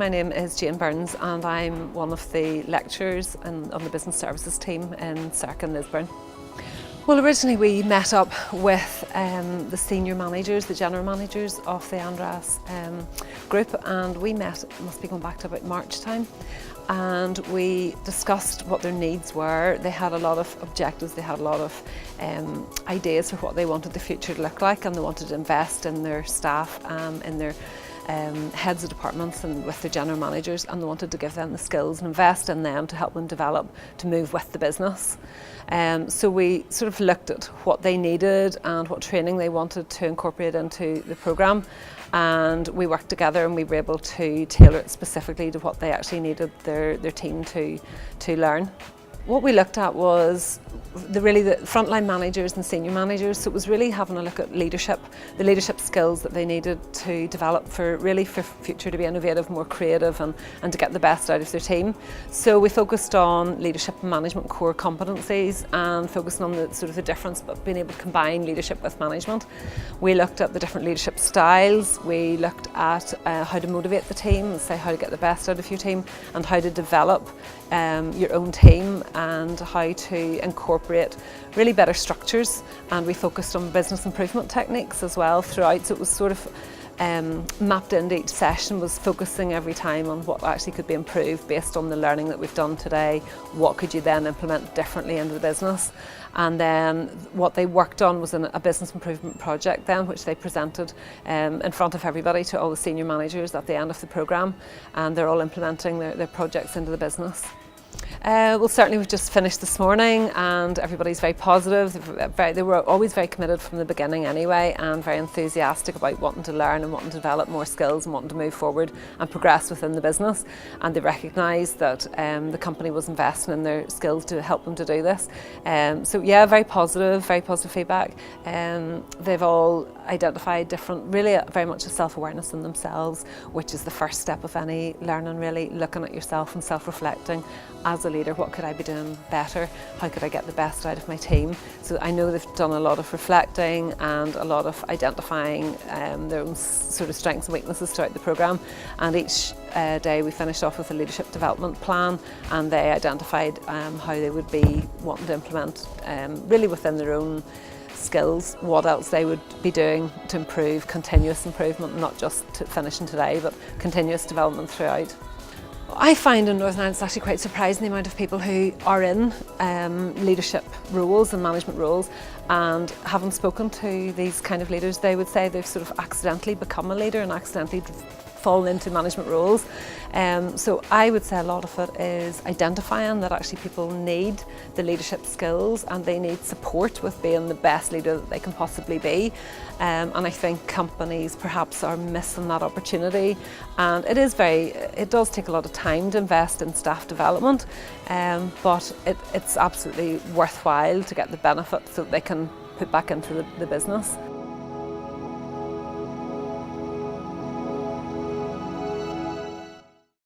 my name is Jayne Burns and I'm one of the lecturers on the Business Services team in SERC in Lisburn. Well, originally we met up with the senior managers, the general managers of the Andras group, and we met, it must be going back to about March time, and we discussed what their needs were. They had a lot of objectives, they had a lot of ideas for what they wanted the future to look like, and they wanted to invest in their staff, in their heads of departments and with their general managers, and they wanted to give them the skills and invest in them to help them develop, to move with the business. So we sort of looked at what they needed and what training they wanted to incorporate into the programme, and we worked together and we were able to tailor it specifically to what they actually needed their team to learn. What we looked at was the frontline managers and senior managers, so it was really having a look at leadership, the leadership skills that they needed to develop for future to be innovative, more creative, and to get the best out of their team. So we focused on leadership and management core competencies and focusing on the difference of being able to combine leadership with management. We looked at the different leadership styles, we looked at how to motivate the team and say how to get the best out of your team and how to develop your own team and how to incorporate really better structures, and we focused on business improvement techniques as well throughout, so it was sort of mapped into each session, was focusing every time on what actually could be improved based on the learning that we've done today. What could you then implement differently into the business? And then what they worked on was a business improvement project then, which they presented in front of everybody to all the senior managers at the end of the programme, and they're all implementing their projects into the business. Well, certainly we've just finished this morning and everybody's very positive. They were always very committed from the beginning anyway, and very enthusiastic about wanting to learn and wanting to develop more skills and wanting to move forward and progress within the business. And they recognised that the company was investing in their skills to help them to do this. So yeah, very positive feedback. They've all identified really very much a self-awareness in themselves, which is the first step of any learning, really looking at yourself and self-reflecting. As a leader, what could I be doing better? How could I get the best out of my team? So I know they've done a lot of reflecting and a lot of identifying their own sort of strengths and weaknesses throughout the programme, and each day we finished off with a leadership development plan, and they identified how they would be wanting to implement really within their own skills, what else they would be doing to improve, continuous improvement, not just to finishing today, but continuous development throughout. I find in Northern Ireland it's actually quite surprising the amount of people who are in leadership roles and management roles, and having spoken to these kind of leaders, they would say they've sort of accidentally become a leader and accidentally fallen into management roles. So I would say a lot of it is identifying that actually people need the leadership skills and they need support with being the best leader that they can possibly be. And I think companies perhaps are missing that opportunity, and it does take a lot of time to invest in staff development, but it's absolutely worthwhile to get the benefit so that they can put back into the business.